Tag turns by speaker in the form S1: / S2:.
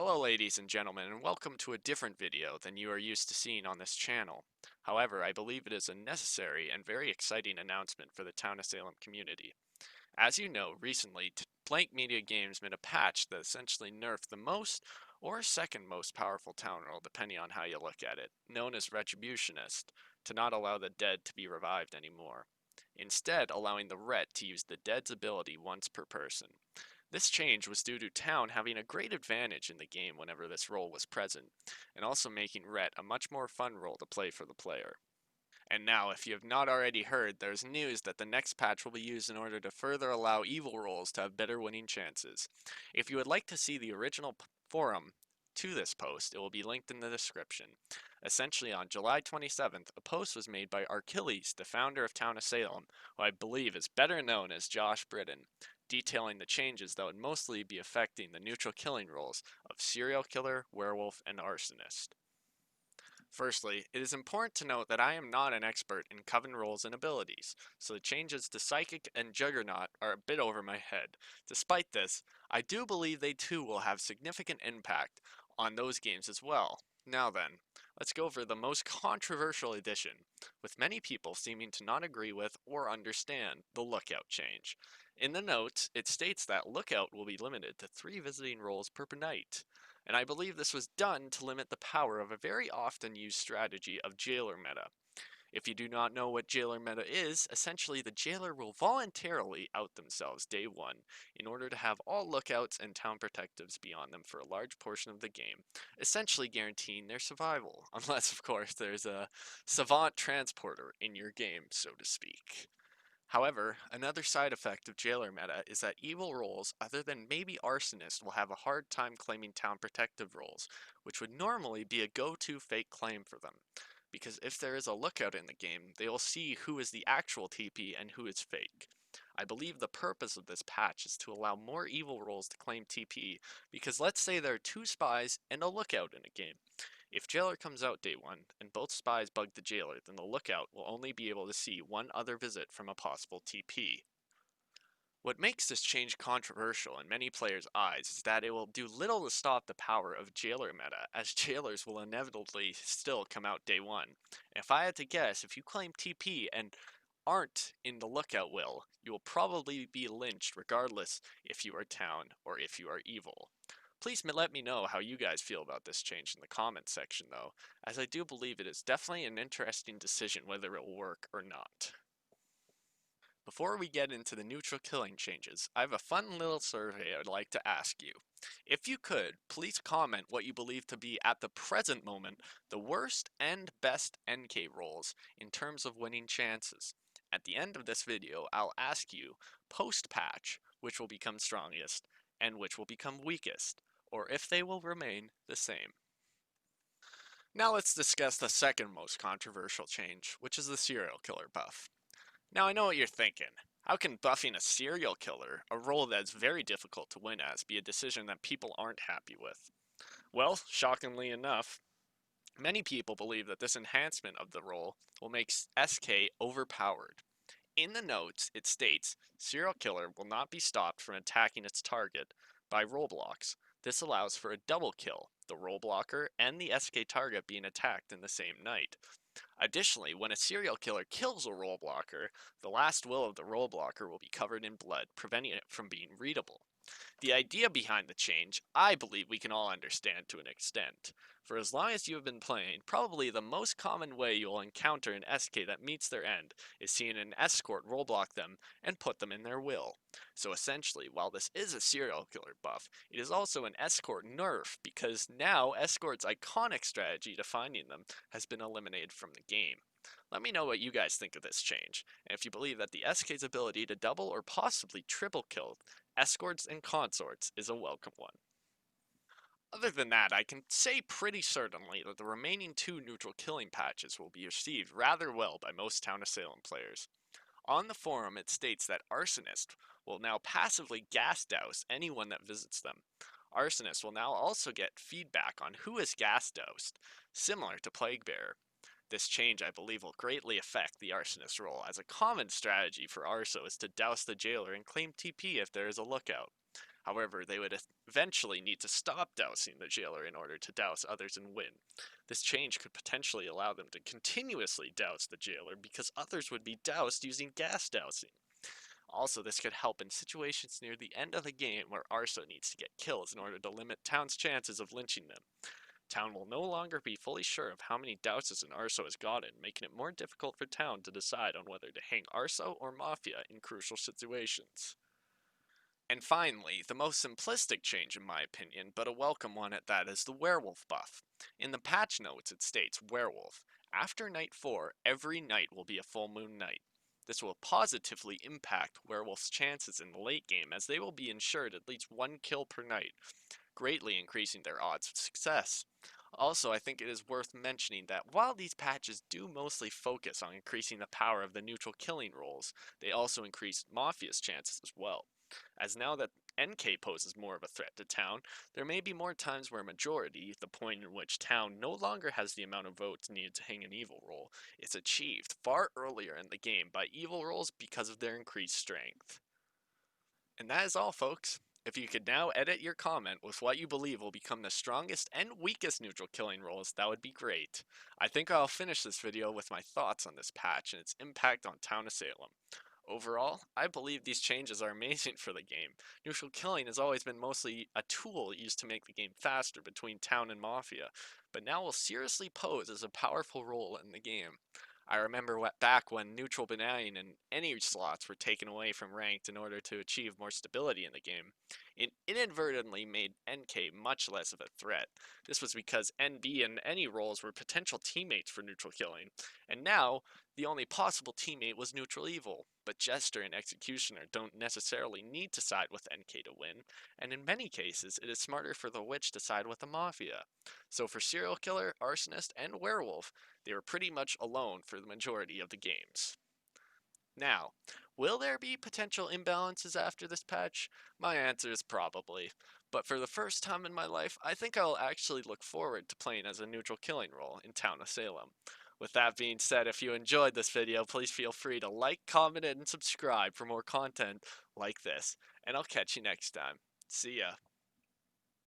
S1: Hello ladies and gentlemen, and welcome to a different video than you are used to seeing on this channel. However, I believe it is a necessary and very exciting announcement for the town of Salem community. As you know, recently, Blank Media Games made a patch that essentially nerfed the most or second most powerful town role depending on how you look at it, known as Retributionist, to not allow the dead to be revived anymore. Instead, allowing the Ret to use the dead's ability once per person. This change was due to Town having a great advantage in the game whenever this role was present, and also making Ret a much more fun role to play for the player. And now, if you have not already heard, there's news that the next patch will be used in order to further allow evil roles to have better winning chances. If you would like to see the original forum to this post, it will be linked in the description. Essentially, on July 27th, a post was made by Achilles, the founder of Town of Salem, who I believe is better known as Josh Britton, detailing the changes that would mostly be affecting the neutral killing roles of serial killer, werewolf, and arsonist. Firstly, it is important to note that I am not an expert in coven roles and abilities, so the changes to Psychic and Juggernaut are a bit over my head. Despite this, I do believe they too will have significant impact on those games as well. Now then, let's go over the most controversial addition, with many people seeming to not agree with or understand the Lookout change. In the notes, it states that Lookout will be limited to 3 visiting roles per night, and I believe this was done to limit the power of a very often used strategy of jailer meta. If you do not know what jailer meta is, essentially the jailer will voluntarily out themselves day one in order to have all lookouts and town protectives be on them for a large portion of the game, essentially guaranteeing their survival, unless of course there's a savant transporter in your game, so to speak. However, another side effect of jailer meta is that evil roles other than maybe arsonist will have a hard time claiming town protective roles, which would normally be a go-to fake claim for them. Because if there is a lookout in the game, they will see who is the actual TP and who is fake. I believe the purpose of this patch is to allow more evil roles to claim TP, because let's say there are 2 spies and a lookout in a game. If Jailer comes out day 1, and both spies bug the Jailer, then the Lookout will only be able to see one other visit from a possible TP. What makes this change controversial in many players' eyes is that it will do little to stop the power of Jailer meta, as Jailers will inevitably still come out day 1. And if I had to guess, if you claim TP and aren't in the Lookout will, you will probably be lynched regardless if you are Town or if you are evil. Please let me know how you guys feel about this change in the comments section though, as I do believe it is definitely an interesting decision whether it will work or not. Before we get into the neutral killing changes, I have a fun little survey I'd like to ask you. If you could, please comment what you believe to be at the present moment the worst and best NK rolls in terms of winning chances. At the end of this video, I'll ask you, post-patch, which will become strongest and which will become weakest, or if they will remain the same. Now let's discuss the second most controversial change, which is the serial killer buff. Now I know what you're thinking. How can buffing a serial killer, a role that's very difficult to win as, be a decision that people aren't happy with? Well, shockingly enough, many people believe that this enhancement of the role will make SK overpowered. In the notes, it states, serial killer will not be stopped from attacking its target by role blocks. This allows for a double kill, the role blocker and the SK target being attacked in the same night. Additionally, when a serial killer kills a role blocker, the last will of the role blocker will be covered in blood, preventing it from being readable. The idea behind the change, I believe we can all understand to an extent. For as long as you have been playing, probably the most common way you will encounter an SK that meets their end is seeing an escort rollblock them and put them in their will. So essentially, while this is a serial killer buff, it is also an escort nerf because now escort's iconic strategy to finding them has been eliminated from the game. Let me know what you guys think of this change, and if you believe that the SK's ability to double or possibly triple kill escorts and consorts is a welcome one. Other than that, I can say pretty certainly that the remaining 2 neutral killing patches will be received rather well by most Town of Salem players. On the forum, it states that Arsonist will now passively gas douse anyone that visits them. Arsonist will now also get feedback on who is gas doused, similar to Plaguebearer. This change, I believe, will greatly affect the Arsonist role, as a common strategy for Arso is to douse the Jailer and claim TP if there is a lookout. However, they would eventually need to stop dousing the jailer in order to douse others and win. This change could potentially allow them to continuously douse the jailer because others would be doused using gas dousing. Also, this could help in situations near the end of the game where Arso needs to get kills in order to limit Town's chances of lynching them. Town will no longer be fully sure of how many douses an Arso has gotten, making it more difficult for Town to decide on whether to hang Arso or Mafia in crucial situations. And finally, the most simplistic change in my opinion, but a welcome one at that, is the werewolf buff. In the patch notes it states werewolf. After night 4, every night will be a full moon night. This will positively impact werewolf's chances in the late game as they will be ensured at least 1 kill per night, greatly increasing their odds of success. Also, I think it is worth mentioning that while these patches do mostly focus on increasing the power of the neutral killing roles, they also increase Mafia's chances as well. As now that NK poses more of a threat to Town, there may be more times where majority, the point in which Town no longer has the amount of votes needed to hang an evil roll, is achieved far earlier in the game by evil rolls because of their increased strength. And that is all, folks. If you could now edit your comment with what you believe will become the strongest and weakest neutral killing rolls, that would be great. I think I'll finish this video with my thoughts on this patch and its impact on Town of Salem. Overall, I believe these changes are amazing for the game. Neutral killing has always been mostly a tool used to make the game faster between Town and Mafia, but now will seriously pose as a powerful role in the game. I remember back when neutral benign and any slots were taken away from ranked in order to achieve more stability in the game. It inadvertently made NK much less of a threat. This was because NB and any roles were potential teammates for neutral killing, and now the only possible teammate was neutral evil. But Jester and Executioner don't necessarily need to side with NK to win, and in many cases it is smarter for the Witch to side with the Mafia. So for Serial Killer, Arsonist, and Werewolf, they were pretty much alone for the majority of the games. Now, will there be potential imbalances after this patch? My answer is probably. But for the first time in my life, I think I'll actually look forward to playing as a neutral killing role in Town of Salem. With that being said, if you enjoyed this video, please feel free to like, comment, and subscribe for more content like this. And I'll catch you next time. See ya.